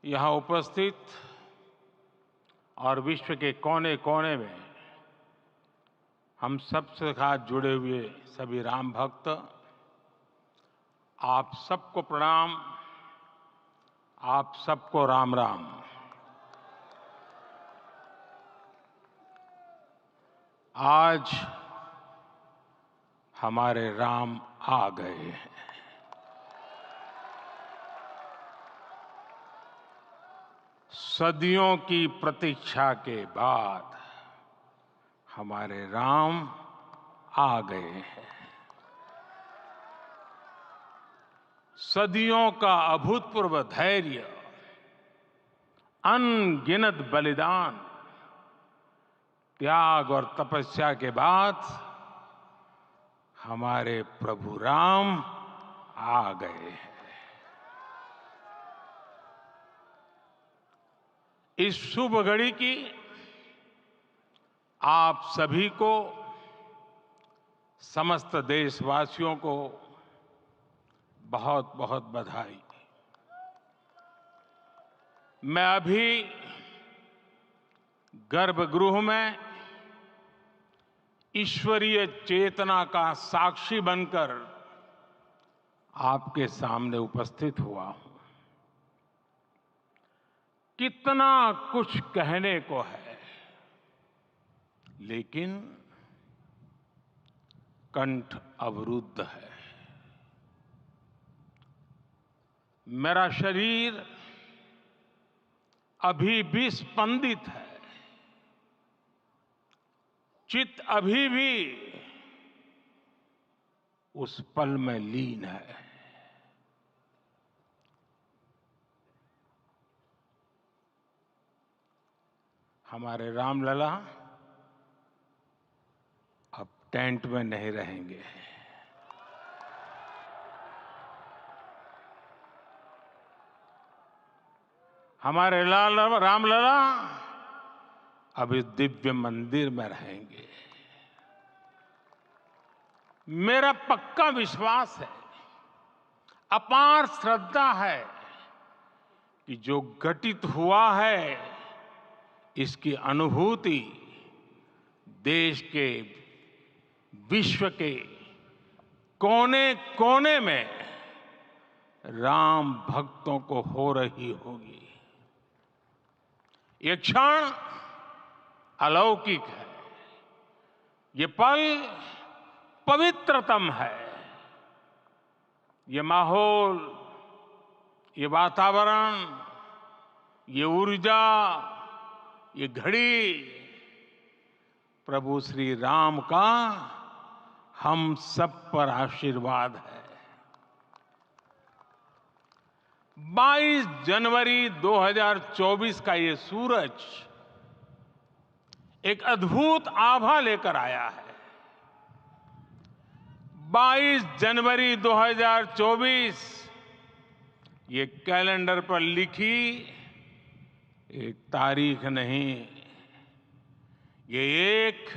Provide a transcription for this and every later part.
यहाँ उपस्थित और विश्व के कोने कोने में हम सबसे साथ जुड़े हुए सभी राम भक्त, आप सबको प्रणाम, आप सबको राम राम। आज हमारे राम आ गए हैं। सदियों की प्रतीक्षा के बाद हमारे राम आ गए हैं। सदियों का अभूतपूर्व धैर्य, अनगिनत बलिदान, त्याग और तपस्या के बाद हमारे प्रभु राम आ गए हैं। इस शुभ घड़ी की आप सभी को, समस्त देशवासियों को बहुत बहुत बधाई। मैं अभी गर्भगृह में ईश्वरीय चेतना का साक्षी बनकर आपके सामने उपस्थित हुआ हूं। कितना कुछ कहने को है, लेकिन कंठ अवरुद्ध है। मेरा शरीर अभी भी स्पंदित है, चित्त अभी भी उस पल में लीन है। हमारे रामलला अब टेंट में नहीं रहेंगे। हमारे रामलला अब इस दिव्य मंदिर में रहेंगे। मेरा पक्का विश्वास है, अपार श्रद्धा है कि जो घटित हुआ है, इसकी अनुभूति देश के, विश्व के कोने कोने में राम भक्तों को हो रही होगी। ये क्षण अलौकिक है, ये पल पवित्रतम है। ये माहौल, ये वातावरण, ये ऊर्जा, ये घड़ी प्रभु श्री राम का हम सब पर आशीर्वाद है। 22 जनवरी 2024 का ये सूरज एक अद्भुत आभा लेकर आया है। 22 जनवरी 2024 ये कैलेंडर पर लिखी एक तारीख नहीं, ये एक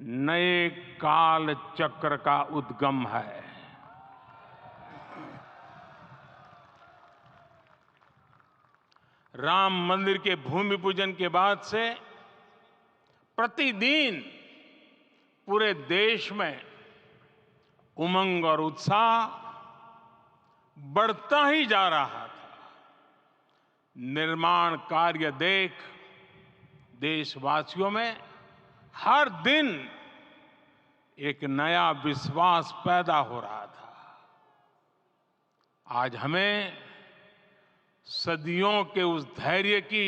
नए काल चक्र का उद्गम है। राम मंदिर के भूमि पूजन के बाद से प्रतिदिन पूरे देश में उमंग और उत्साह बढ़ता ही जा रहा था। निर्माण कार्य देख देशवासियों में हर दिन एक नया विश्वास पैदा हो रहा था। आज हमें सदियों के उस धैर्य की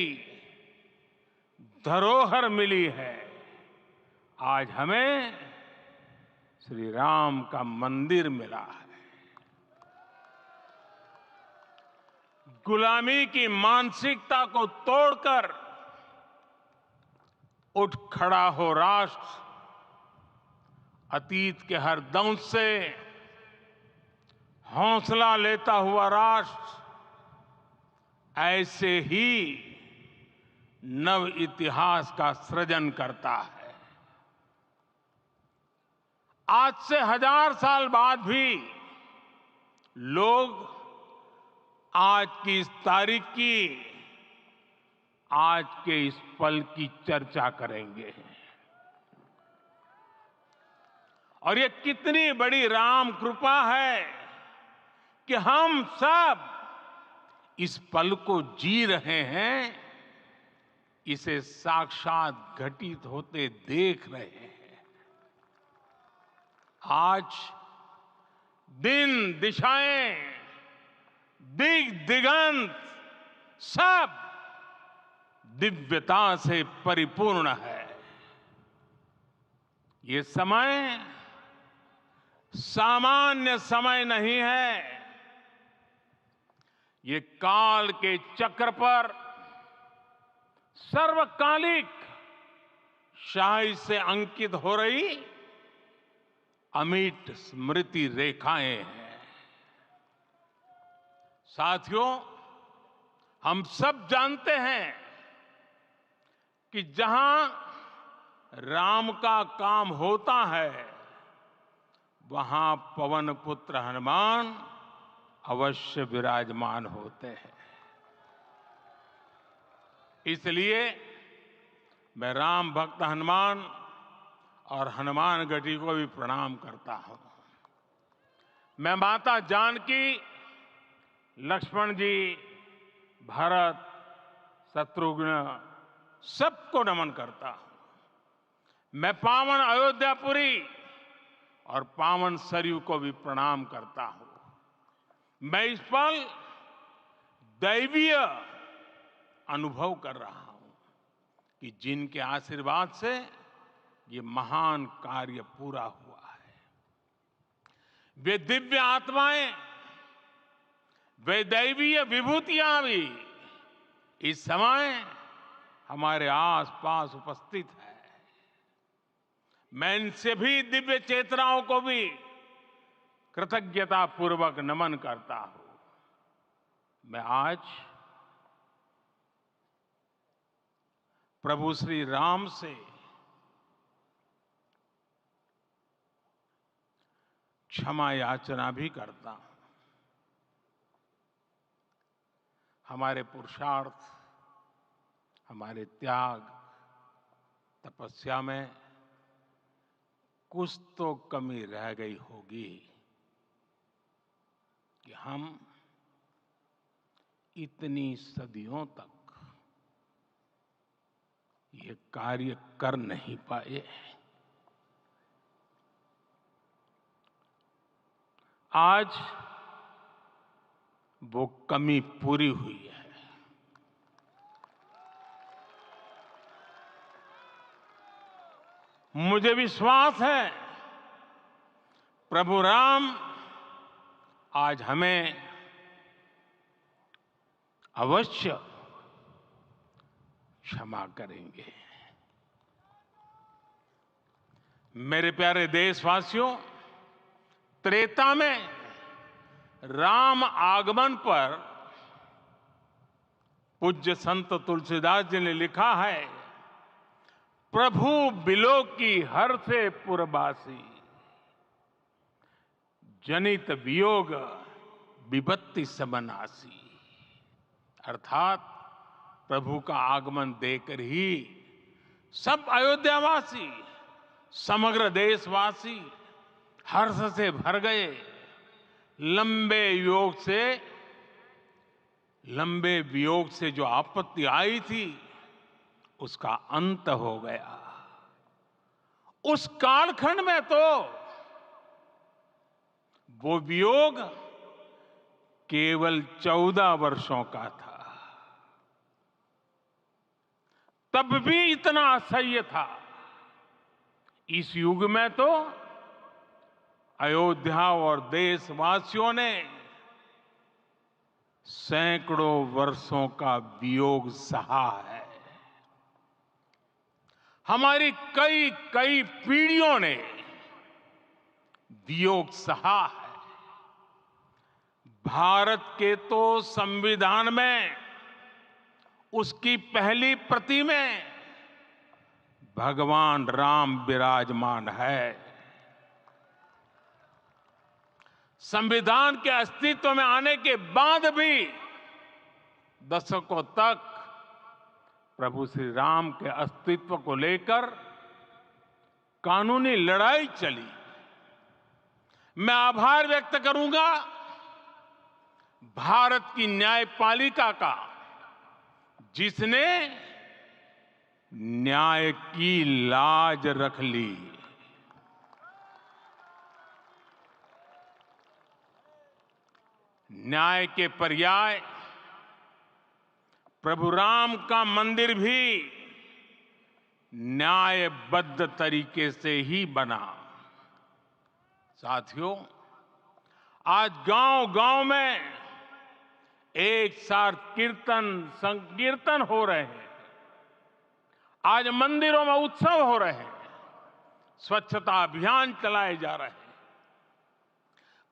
धरोहर मिली है। आज हमें श्री राम का मंदिर मिला है। गुलामी की मानसिकता को तोड़कर उठ खड़ा हो राष्ट्र। अतीत के हर दंश से हौसला लेता हुआ राष्ट्र ऐसे ही नव इतिहास का सृजन करता है। आज से 1000 साल बाद भी लोग आज की इस तारीख की, आज के इस पल की चर्चा करेंगे। और ये कितनी बड़ी राम कृपा है कि हम सब इस पल को जी रहे हैं, इसे साक्षात घटित होते देख रहे हैं। आज दिन, दिशाएं, दिगंत सब दिव्यता से परिपूर्ण है। ये समय सामान्य समय नहीं है। ये काल के चक्र पर सर्वकालिक शाही से अंकित हो रही अमिट स्मृति रेखाएं हैं। साथियों, हम सब जानते हैं कि जहां राम का काम होता है, वहां पवन पुत्र हनुमान अवश्य विराजमान होते हैं। इसलिए मैं राम भक्त हनुमान और हनुमान गढ़ी को भी प्रणाम करता हूं। मैं माता जानकी, लक्ष्मण जी, भरत, शत्रुघ्न सबको नमन करता हूं। मैं पावन अयोध्यापुरी और पावन सरयू को भी प्रणाम करता हूं। मैं इस पल दैवीय अनुभव कर रहा हूं कि जिनके आशीर्वाद से ये महान कार्य पूरा हुआ है, वे दिव्य आत्माएं, वे दैवीय विभूतियां भी इस समय हमारे आसपास उपस्थित है। मैं इन सभी दिव्य चेतनाओं को भी कृतज्ञता पूर्वक नमन करता हूं। मैं आज प्रभु श्री राम से क्षमा याचना भी करता हूं। हमारे पुरुषार्थ, हमारे त्याग, तपस्या में कुछ तो कमी रह गई होगी कि हम इतनी सदियों तक ये कार्य कर नहीं पाए। आज वो कमी पूरी हुई है। मुझे विश्वास है प्रभु राम आज हमें अवश्य क्षमा करेंगे। मेरे प्यारे देशवासियों, त्रेता में राम आगमन पर पूज्य संत तुलसीदास जी ने लिखा है, प्रभु बिलोकी हर से पुरबासी, जनित वियोग विपत्ति समनासी। अर्थात प्रभु का आगमन देकर ही सब अयोध्यावासी, समग्र देशवासी हर्ष से भर गए। लंबे वियोग से जो आपत्ति आई थी, उसका अंत हो गया। उस कालखंड में तो वो वियोग केवल 14 वर्षों का था। तब भी इतना असह्य था। इस युग में तो अयोध्या और देशवासियों ने सैकड़ों वर्षों का वियोग सहा है। हमारी कई कई पीढ़ियों ने वियोग सहा है। भारत के तो संविधान में उसकी पहली प्रति में भगवान राम विराजमान है। संविधान के अस्तित्व में आने के बाद भी दशकों तक प्रभु श्री राम के अस्तित्व को लेकर कानूनी लड़ाई चली। मैं आभार व्यक्त करूंगा भारत की न्यायपालिका का, जिसने न्याय की लाज रख ली। न्याय के पर्याय प्रभु राम का मंदिर भी न्यायबद्ध तरीके से ही बना। साथियों, आज गांव-गांव में एक साथ कीर्तन संकीर्तन हो रहे हैं। आज मंदिरों में उत्सव हो रहे हैं, स्वच्छता अभियान चलाए जा रहे हैं।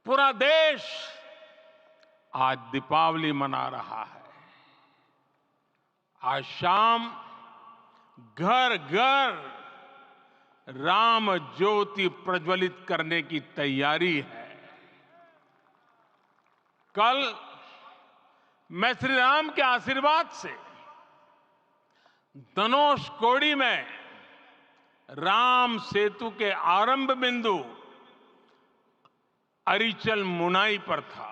पूरा देश आज दीपावली मना रहा है। आज शाम घर घर राम ज्योति प्रज्वलित करने की तैयारी है। कल मैं श्री राम के आशीर्वाद से धनुषकोडी में राम सेतु के आरंभ बिंदु अरिचल मुनाई पर था।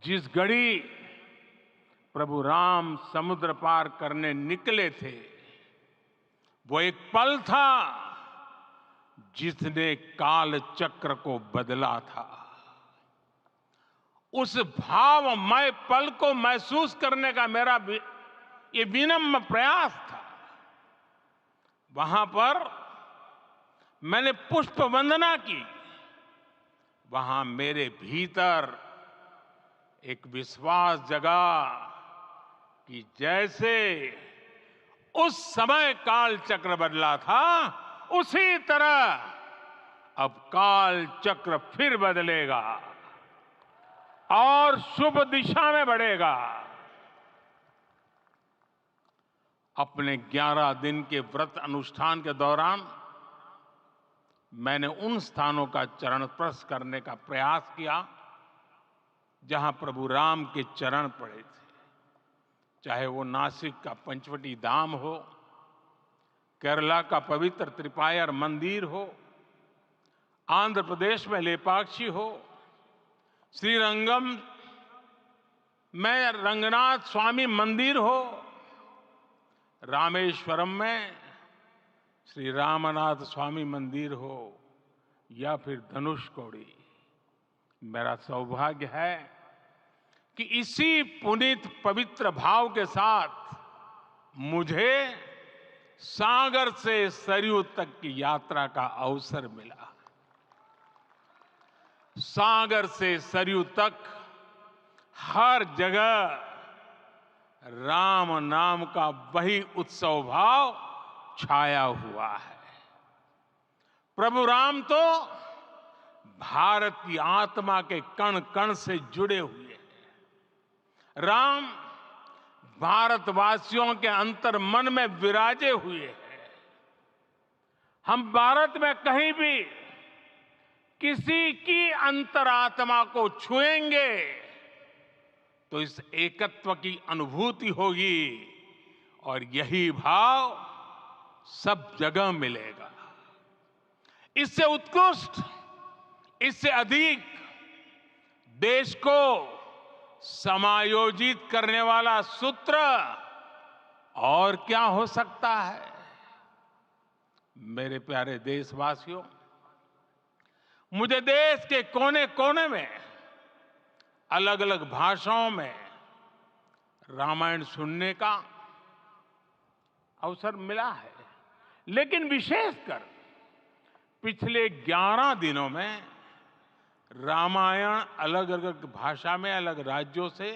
जिस घड़ी प्रभु राम समुद्र पार करने निकले थे, वो एक पल था जिसने काल चक्र को बदला था। उस भावमय पल को महसूस करने का मेरा ये विनम्र प्रयास था। वहां पर मैंने पुष्प वंदना की। वहां मेरे भीतर एक विश्वास जगा कि जैसे उस समय काल चक्र बदला था, उसी तरह अब काल चक्र फिर बदलेगा और शुभ दिशा में बढ़ेगा। अपने 11 दिन के व्रत अनुष्ठान के दौरान मैंने उन स्थानों का चरण स्पर्श करने का प्रयास किया जहां प्रभु राम के चरण पड़े थे। चाहे वो नासिक का पंचवटी धाम हो, केरला का पवित्र त्रिपायर मंदिर हो, आंध्र प्रदेश में लेपाक्षी हो, श्रीरंगम में रंगनाथ स्वामी मंदिर हो, रामेश्वरम में श्री रामनाथ स्वामी मंदिर हो, या फिर धनुषकोडी। मेरा सौभाग्य है कि इसी पुनीत पवित्र भाव के साथ मुझे सागर से सरयू तक की यात्रा का अवसर मिला। सागर से सरयू तक हर जगह राम नाम का वही उत्सव भाव छाया हुआ है। प्रभु राम तो भारत की आत्मा के कण कण से जुड़े हुए हैं। राम भारतवासियों के अंतर मन में विराजे हुए हैं। हम भारत में कहीं भी किसी की अंतरात्मा को छुएंगे तो इस एकत्व की अनुभूति होगी, और यही भाव सब जगह मिलेगा। इससे उत्कृष्ट, इससे अधिक देश को समायोजित करने वाला सूत्र और क्या हो सकता है। मेरे प्यारे देशवासियों, मुझे देश के कोने कोने में अलग अलग भाषाओं में रामायण सुनने का अवसर मिला है, लेकिन विशेषकर पिछले 11 दिनों में रामायण अलग अलग भाषा में अलग राज्यों से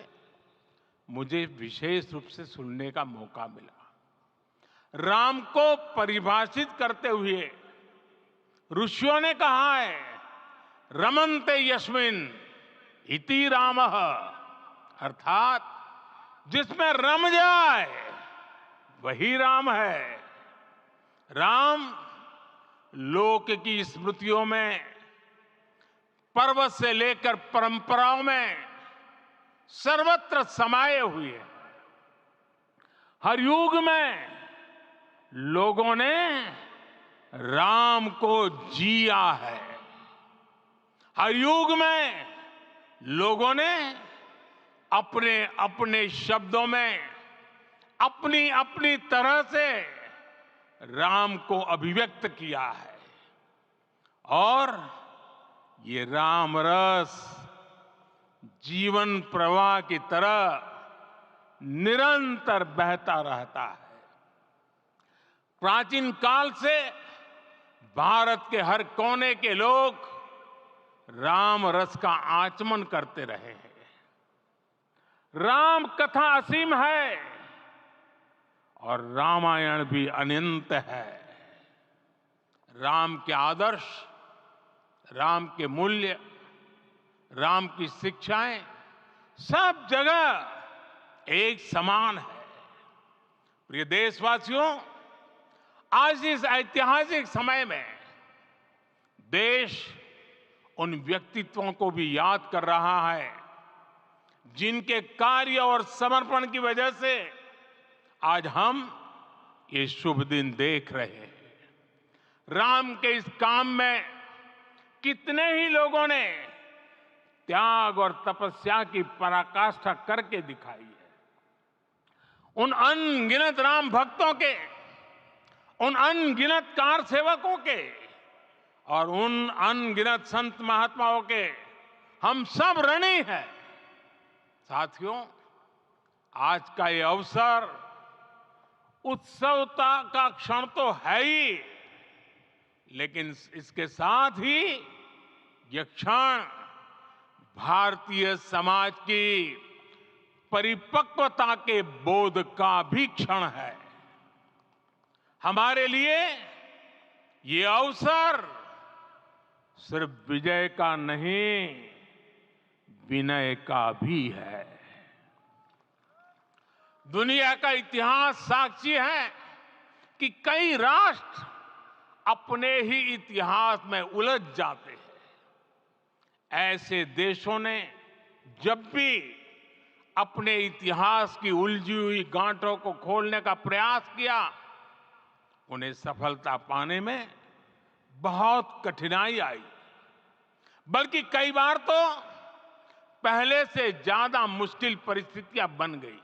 मुझे विशेष रूप से सुनने का मौका मिला। राम को परिभाषित करते हुए ऋषियों ने कहा है, रमन्ते यस्मिन् इति रामः, अर्थात जिसमें रम जाए वही राम है। राम लोक की स्मृतियों में, पर्वत से लेकर परंपराओं में सर्वत्र समाये हुए हैं। हर युग में लोगों ने राम को जिया है। हर युग में लोगों ने अपने अपने शब्दों में अपनी अपनी तरह से राम को अभिव्यक्त किया है और ये राम रस जीवन प्रवाह की तरह निरंतर बहता रहता है। प्राचीन काल से भारत के हर कोने के लोग राम रस का आचमन करते रहे हैं। राम कथा असीम है और रामायण भी अनंत है। राम के आदर्श, राम के मूल्य, राम की शिक्षाएं सब जगह एक समान है। प्रिय देशवासियों, आज इस ऐतिहासिक समय में देश उन व्यक्तित्वों को भी याद कर रहा है जिनके कार्य और समर्पण की वजह से आज हम ये शुभ दिन देख रहे हैं। राम के इस काम में कितने ही लोगों ने त्याग और तपस्या की पराकाष्ठा करके दिखाई है। उन अनगिनत राम भक्तों के, उन अनगिनत कार सेवकों के और उन अनगिनत संत महात्माओं के हम सब ऋणी हैं। साथियों, आज का ये अवसर उत्सवता का क्षण तो है ही, लेकिन इसके साथ ही यह क्षण भारतीय समाज की परिपक्वता के बोध का भी क्षण है। हमारे लिए ये अवसर सिर्फ विजय का नहीं, विनय का भी है। दुनिया का इतिहास साक्षी है कि कई राष्ट्र अपने ही इतिहास में उलझ जाते हैं। ऐसे देशों ने जब भी अपने इतिहास की उलझी हुई गांठों को खोलने का प्रयास किया, उन्हें सफलता पाने में बहुत कठिनाई आई, बल्कि कई बार तो पहले से ज्यादा मुश्किल परिस्थितियां बन गई।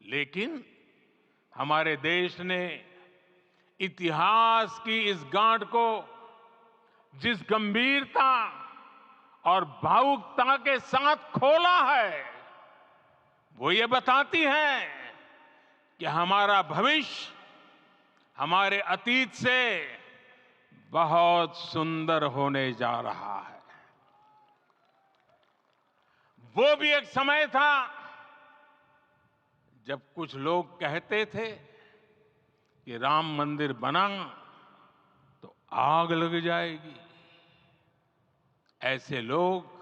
लेकिन हमारे देश ने इतिहास की इस गांठ को जिस गंभीरता और भावुकता के साथ खोला है, वो ये बताती है कि हमारा भविष्य हमारे अतीत से बहुत सुंदर होने जा रहा है। वो भी एक समय था जब कुछ लोग कहते थे कि राम मंदिर बना तो आग लग जाएगी। ऐसे लोग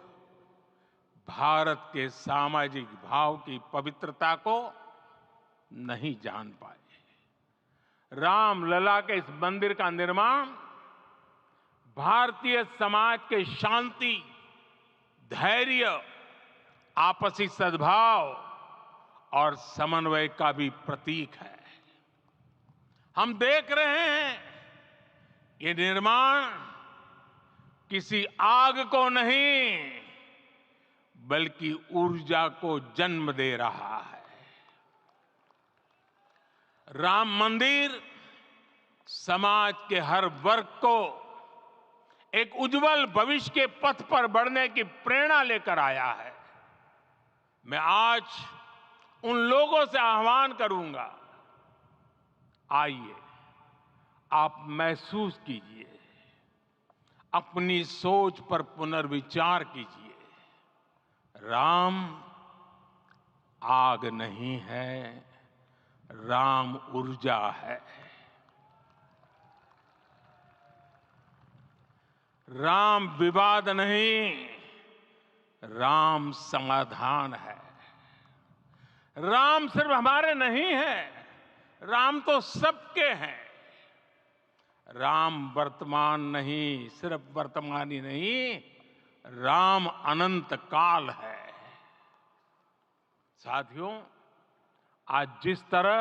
भारत के सामाजिक भाव की पवित्रता को नहीं जान पाए। रामलला के इस मंदिर का निर्माण भारतीय समाज के शांति, धैर्य, आपसी सद्भाव और समन्वय का भी प्रतीक है। हम देख रहे हैं ये निर्माण किसी आग को नहीं, बल्कि ऊर्जा को जन्म दे रहा है। राम मंदिर समाज के हर वर्ग को एक उज्जवल भविष्य के पथ पर बढ़ने की प्रेरणा लेकर आया है। मैं आज उन लोगों से आह्वान करूंगा, आइए आप महसूस कीजिए, अपनी सोच पर पुनर्विचार कीजिए। राम आग नहीं है, राम ऊर्जा है। राम विवाद नहीं, राम समाधान है। राम सिर्फ हमारे नहीं है, राम तो सबके हैं। राम वर्तमान नहीं, सिर्फ वर्तमान ही नहीं, राम अनंत काल है। साथियों, आज जिस तरह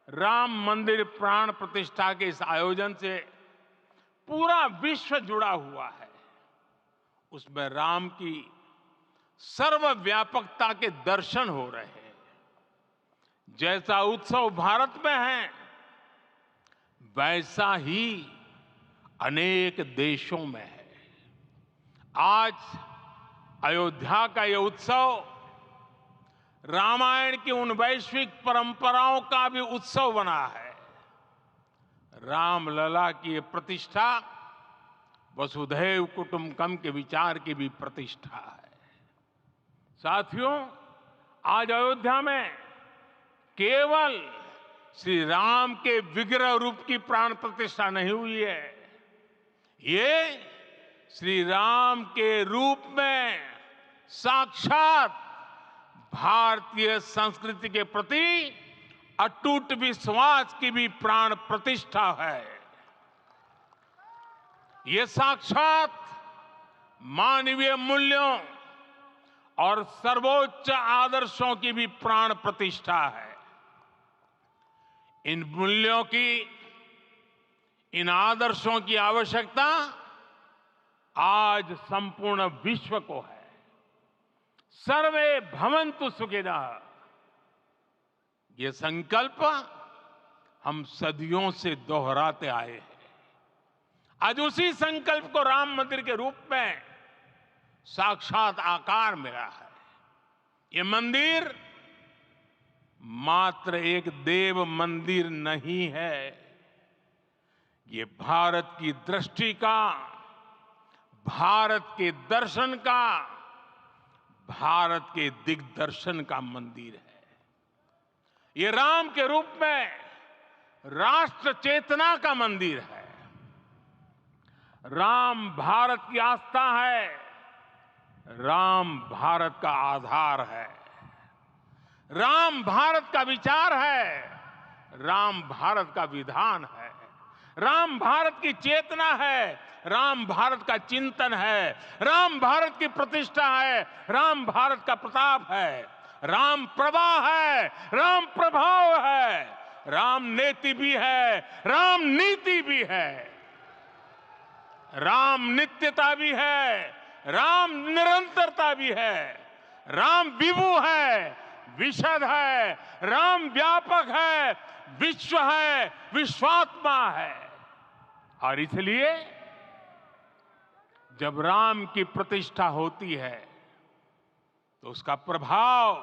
राम मंदिर प्राण प्रतिष्ठा के इस आयोजन से पूरा विश्व जुड़ा हुआ है, उसमें राम की सर्वव्यापकता के दर्शन हो रहे हैं। जैसा उत्सव भारत में है, वैसा ही अनेक देशों में है। आज अयोध्या का यह उत्सव रामायण की उन वैश्विक परंपराओं का भी उत्सव बना है। रामलला की ये प्रतिष्ठा वसुधैव कुटुंबकम के विचार की भी प्रतिष्ठा है। साथियों, आज अयोध्या में केवल श्री राम के विग्रह रूप की प्राण प्रतिष्ठा नहीं हुई है, ये श्री राम के रूप में साक्षात भारतीय संस्कृति के प्रति अटूट विश्वास की भी प्राण प्रतिष्ठा है। ये साक्षात मानवीय मूल्यों और सर्वोच्च आदर्शों की भी प्राण प्रतिष्ठा है। इन मूल्यों की, इन आदर्शों की आवश्यकता आज संपूर्ण विश्व को है। सर्वे भवन्तु सुखिनः, ये संकल्प हम सदियों से दोहराते आए हैं। आज उसी संकल्प को राम मंदिर के रूप में साक्षात आकार मिला है। ये मंदिर मात्र एक देव मंदिर नहीं है, ये भारत की दृष्टि का, भारत के दर्शन का, भारत के दिग्दर्शन का मंदिर है। ये राम के रूप में राष्ट्र चेतना का मंदिर है। राम भारत की आस्था है, राम भारत का आधार है, राम भारत का विचार है, राम भारत का विधान है, राम भारत की चेतना है, राम भारत का चिंतन है, राम भारत की प्रतिष्ठा है, राम भारत का प्रताप है, राम प्रवाह है, राम प्रभाव है, राम नेति भी है, राम नीति भी है, राम नित्यता भी है, राम निरंतरता भी है, राम विभु है, विशद है, राम व्यापक है, विश्व है, विश्वात्मा है। और इसलिए जब राम की प्रतिष्ठा होती है तो उसका प्रभाव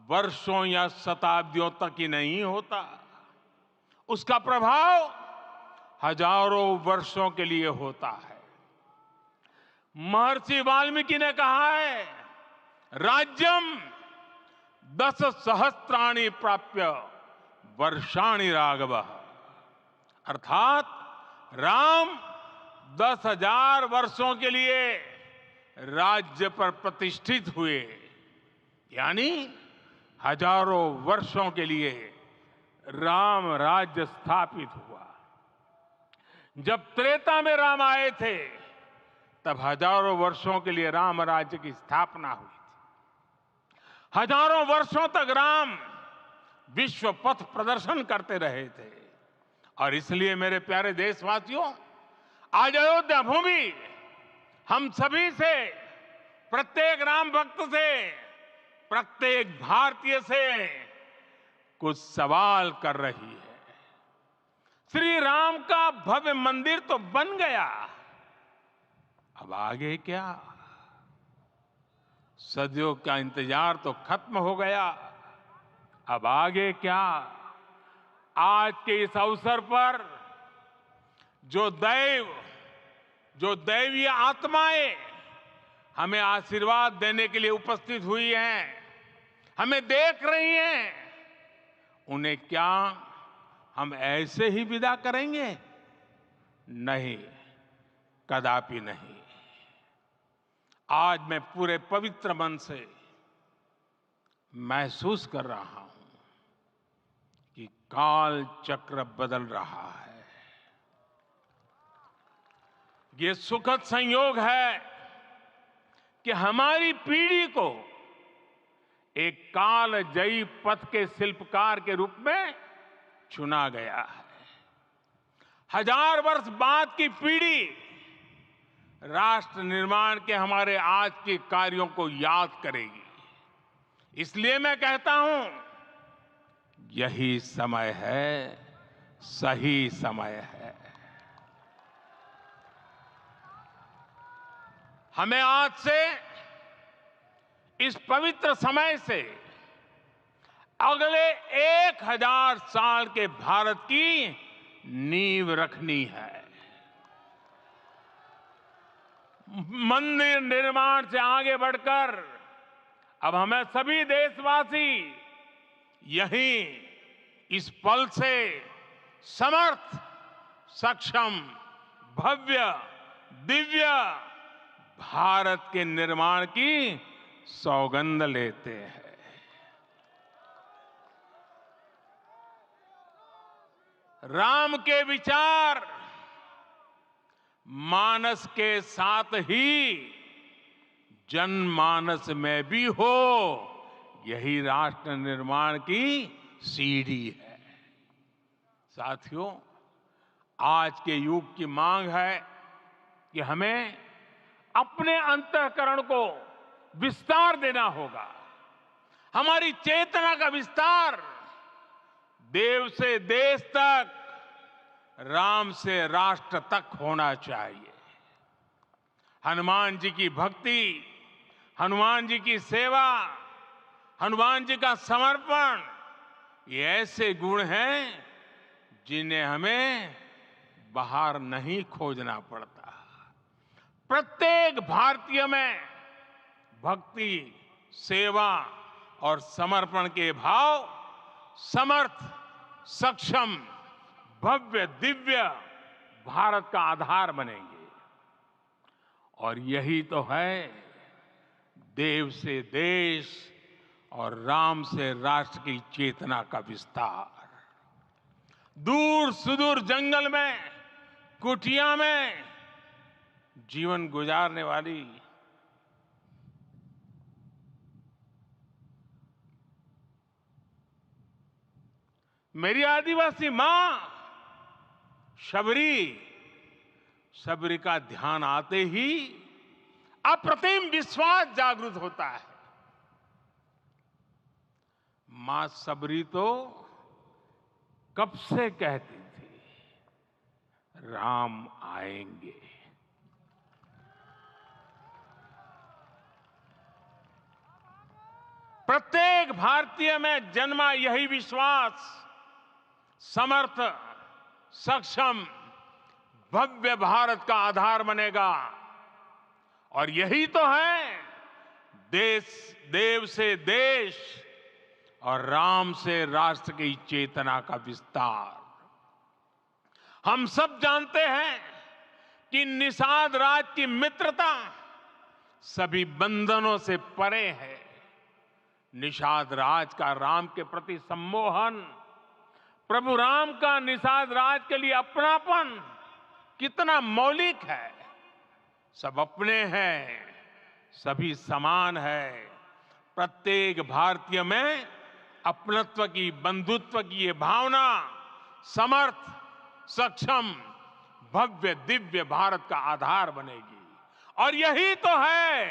वर्षों या शताब्दियों तक ही नहीं होता, उसका प्रभाव हजारों वर्षों के लिए होता है। महर्षि वाल्मीकि ने कहा है, राज्यम 10 सहस्त्राणि प्राप्य वर्षाणि राघव, अर्थात राम 10,000 वर्षों के लिए राज्य पर प्रतिष्ठित हुए, यानी हजारों वर्षों के लिए राम राज्य स्थापित हुआ। जब त्रेता में राम आए थे, तब हजारों वर्षों के लिए राम राज्य की स्थापना हुई थी। हजारों वर्षों तक राम विश्व पथ प्रदर्शन करते रहे थे। और इसलिए मेरे प्यारे देशवासियों, आज अयोध्या भूमि हम सभी से, प्रत्येक राम भक्त से, प्रत्येक भारतीय से कुछ सवाल कर रही है। श्री राम का भव्य मंदिर तो बन गया, अब आगे क्या? सदियों का इंतजार तो खत्म हो गया, अब आगे क्या? आज के इस अवसर पर जो दैवीय आत्माएं हमें आशीर्वाद देने के लिए उपस्थित हुई हैं, हमें देख रही हैं, उन्हें क्या हम ऐसे ही विदा करेंगे? नहीं, कदापि नहीं। आज मैं पूरे पवित्र मन से महसूस कर रहा हूं कि काल चक्र बदल रहा है। ये सुखद संयोग है कि हमारी पीढ़ी को एक कालजयी पथ के शिल्पकार के रूप में चुना गया है। 1000 वर्ष बाद की पीढ़ी राष्ट्र निर्माण के हमारे आज के कार्यों को याद करेगी। इसलिए मैं कहता हूं, यही समय है, सही समय है। हमें आज से, इस पवित्र समय से अगले 1000 साल के भारत की नींव रखनी है। मंदिर निर्माण से आगे बढ़कर अब हमें सभी देशवासी यहीं इस पल से समर्थ, सक्षम, भव्य, दिव्य भारत के निर्माण की सौगंध लेते हैं। राम के विचार मानस के साथ ही जनमानस में भी हो, यही राष्ट्र निर्माण की सीढ़ी है। साथियों, आज के युग की मांग है कि हमें अपने अंतःकरण को विस्तार देना होगा। हमारी चेतना का विस्तार देव से देश तक, राम से राष्ट्र तक होना चाहिए। हनुमान जी की भक्ति, हनुमान जी की सेवा, हनुमान जी का समर्पण, ये ऐसे गुण हैं जिन्हें हमें बाहर नहीं खोजना पड़ता। प्रत्येक भारतीय में भक्ति, सेवा और समर्पण के भाव समर्थ, सक्षम, भव्य, दिव्य भारत का आधार बनेंगे। और यही तो है देव से देश और राम से राष्ट्र की चेतना का विस्तार। दूर सुदूर जंगल में, कुटिया में जीवन गुजारने वाली मेरी आदिवासी मां शबरी का ध्यान आते ही अप्रतिम विश्वास जागृत होता है। मां शबरी तो कब से कहती थी, राम आएंगे। प्रत्येक भारतीय में जन्मा यही विश्वास समर्थ, सक्षम, भव्य भारत का आधार बनेगा। और यही तो है देव से देश और राम से राष्ट्र की चेतना का विस्तार। हम सब जानते हैं कि निषाद राज की मित्रता सभी बंधनों से परे है। निषाद राज का राम के प्रति सम्मोहन, प्रभु राम का निषाद राज के लिए अपनापन कितना मौलिक है। सब अपने हैं, सभी समान है। प्रत्येक भारतीय में अपनत्व की, बंधुत्व की ये भावना समर्थ, सक्षम, भव्य, दिव्य भारत का आधार बनेगी। और यही तो है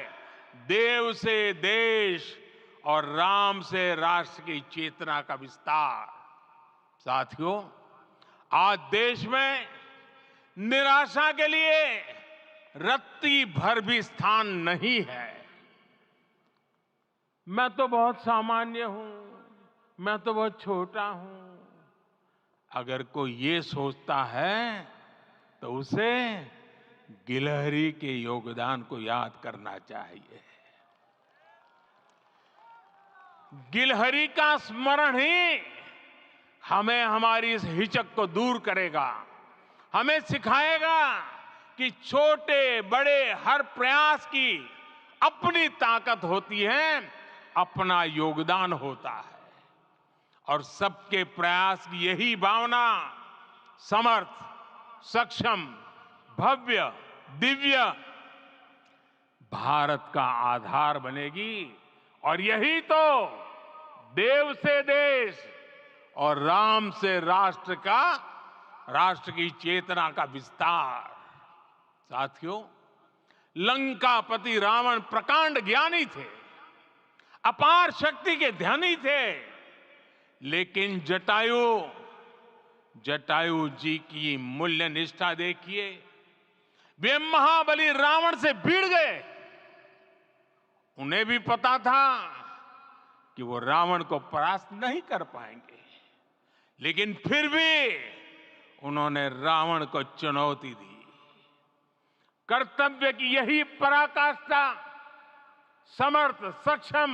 देव से देश और राम से राष्ट्र की चेतना का विस्तार। साथियों, आज देश में निराशा के लिए रत्ती भर भी स्थान नहीं है। मैं तो बहुत सामान्य हूं, मैं तो बहुत छोटा हूं। अगर कोई ये सोचता है तो उसे गिलहरी के योगदान को याद करना चाहिए। गिलहरी का स्मरण ही हमें हमारी इस हिचक को दूर करेगा, हमें सिखाएगा कि छोटे बड़े हर प्रयास की अपनी ताकत होती है, अपना योगदान होता है। और सबके प्रयास की यही भावना समर्थ, सक्षम, भव्य, दिव्य भारत का आधार बनेगी। और यही तो देव से देश और राम से राष्ट्र की चेतना का विस्तार। साथियों, लंकापति रावण प्रकांड ज्ञानी थे, अपार शक्ति के धनी थे, लेकिन जटायु जी की मूल्य निष्ठा देखिए। वे महाबली रावण से भिड़ गए। उन्हें भी पता था कि वो रावण को परास्त नहीं कर पाएंगे, लेकिन फिर भी उन्होंने रावण को चुनौती दी। कर्तव्य की यही पराकाष्ठा समर्थ, सक्षम,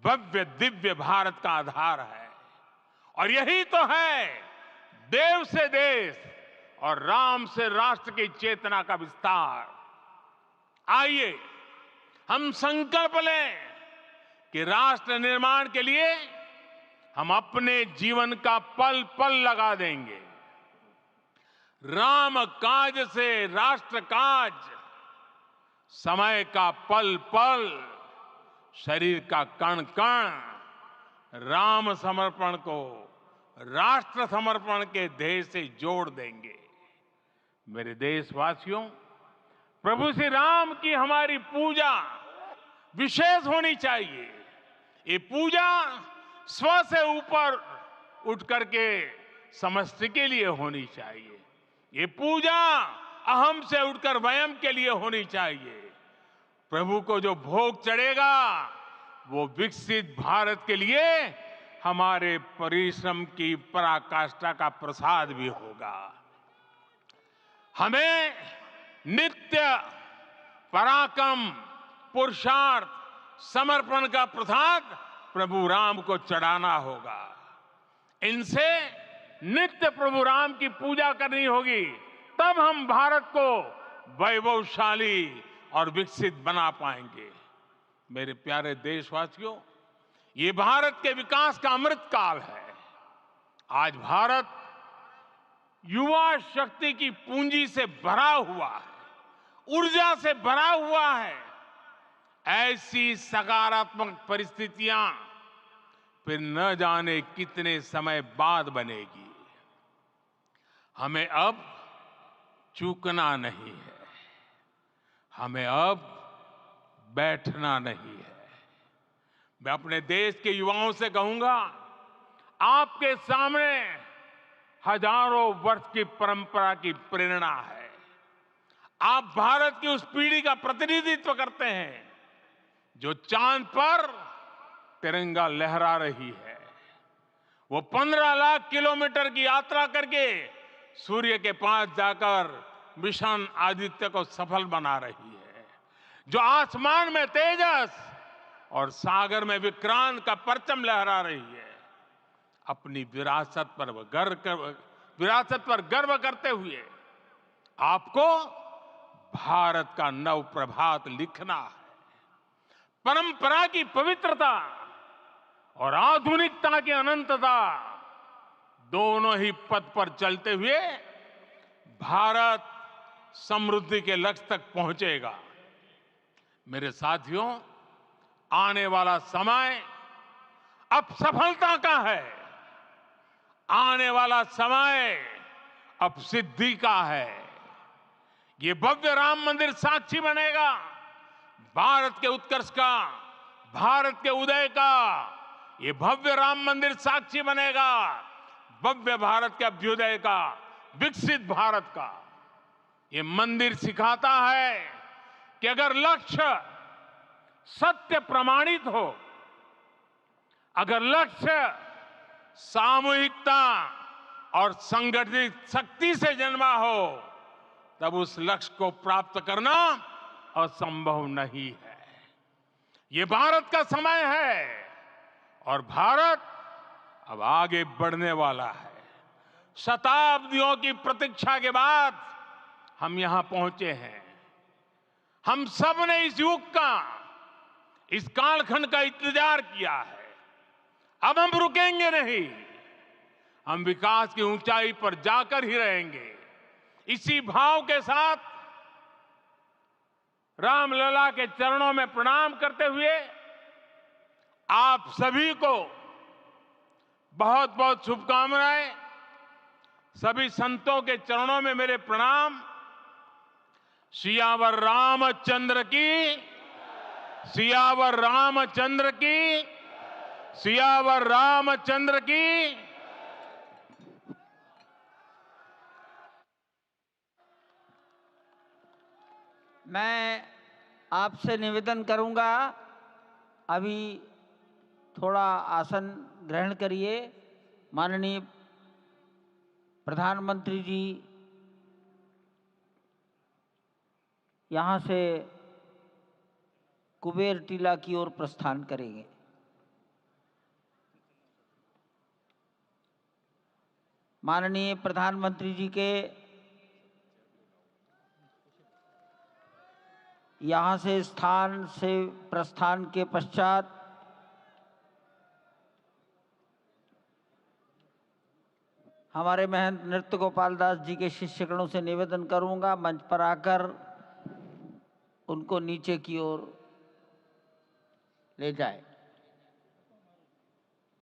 भव्य, दिव्य भारत का आधार है। और यही तो है देव से देश और राम से राष्ट्र की चेतना का विस्तार। आइए हम संकल्प लें कि राष्ट्र निर्माण के लिए हम अपने जीवन का पल पल लगा देंगे। राम काज से राष्ट्र काज, समय का पल पल, शरीर का कण कण राम समर्पण को राष्ट्र समर्पण के ध्येय से जोड़ देंगे। मेरे देशवासियों, प्रभु श्री राम की हमारी पूजा विशेष होनी चाहिए। ये पूजा स्व से ऊपर उठ करके समष्टि के लिए होनी चाहिए। ये पूजा अहम से उठकर वयम के लिए होनी चाहिए। प्रभु को जो भोग चढ़ेगा वो विकसित भारत के लिए हमारे परिश्रम की पराकाष्ठा का प्रसाद भी होगा। हमें नित्य पराक्रम, पुरुषार्थ, समर्पण का प्रसाद प्रभु राम को चढ़ाना होगा। इनसे नित्य प्रभु राम की पूजा करनी होगी, तब हम भारत को वैभवशाली और विकसित बना पाएंगे। मेरे प्यारे देशवासियों, ये भारत के विकास का अमृत काल है। आज भारत युवा शक्ति की पूंजी से भरा हुआ है, ऊर्जा से भरा हुआ है। ऐसी सकारात्मक परिस्थितियां फिर न जाने कितने समय बाद बनेगी। हमें अब चूकना नहीं है, हमें अब बैठना नहीं है। मैं अपने देश के युवाओं से कहूंगा, आपके सामने हजारों वर्ष की परंपरा की प्रेरणा है। आप भारत की उस पीढ़ी का प्रतिनिधित्व करते हैं जो चांद पर तिरंगा लहरा रही है। वो 15 लाख किलोमीटर की यात्रा करके सूर्य के पास जाकर मिशन आदित्य को सफल बना रही है। जो आसमान में तेजस और सागर में विक्रांत का परचम लहरा रही है। अपनी विरासत पर गर्व करते हुए आपको भारत का नव प्रभात लिखना है। परंपरा की पवित्रता और आधुनिकता की अनंतता, दोनों ही पथ पर चलते हुए भारत समृद्धि के लक्ष्य तक पहुंचेगा। मेरे साथियों, आने वाला समय अब सफलता का है। आने वाला समय अब सिद्धि का है। ये भव्य राम मंदिर साक्षी बनेगा भारत के उत्कर्ष का, भारत के उदय का। ये भव्य राम मंदिर साक्षी बनेगा भव्य भारत के अभ्युदय का, विकसित भारत का। ये मंदिर सिखाता है कि अगर लक्ष्य सत्य प्रमाणित हो, अगर लक्ष्य सामूहिकता और संगठित शक्ति से जन्मा हो, तब उस लक्ष्य को प्राप्त करना असंभव नहीं है। ये भारत का समय है और भारत अब आगे बढ़ने वाला है। शताब्दियों की प्रतीक्षा के बाद हम यहां पहुंचे हैं। हम सब ने इस युग का, इस कालखंड का इंतजार किया है। अब हम रुकेंगे नहीं, हम विकास की ऊंचाई पर जाकर ही रहेंगे। इसी भाव के साथ रामलला के चरणों में प्रणाम करते हुए आप सभी को बहुत बहुत शुभकामनाएं। सभी संतों के चरणों में मेरे प्रणाम। सियावर रामचंद्र की, सियावर रामचंद्र की, सियावर रामचंद्र की। मैं आपसे निवेदन करूंगा, अभी थोड़ा आसन ग्रहण करिए। माननीय प्रधानमंत्री जी यहाँ से कुबेर टीला की ओर प्रस्थान करेंगे। माननीय प्रधानमंत्री जी के यहाँ से स्थान से प्रस्थान के पश्चात हमारे महंत नृत्य गोपाल दास जी के शिष्यगणों से निवेदन करूंगा, मंच पर आकर उनको नीचे की ओर ले जाए।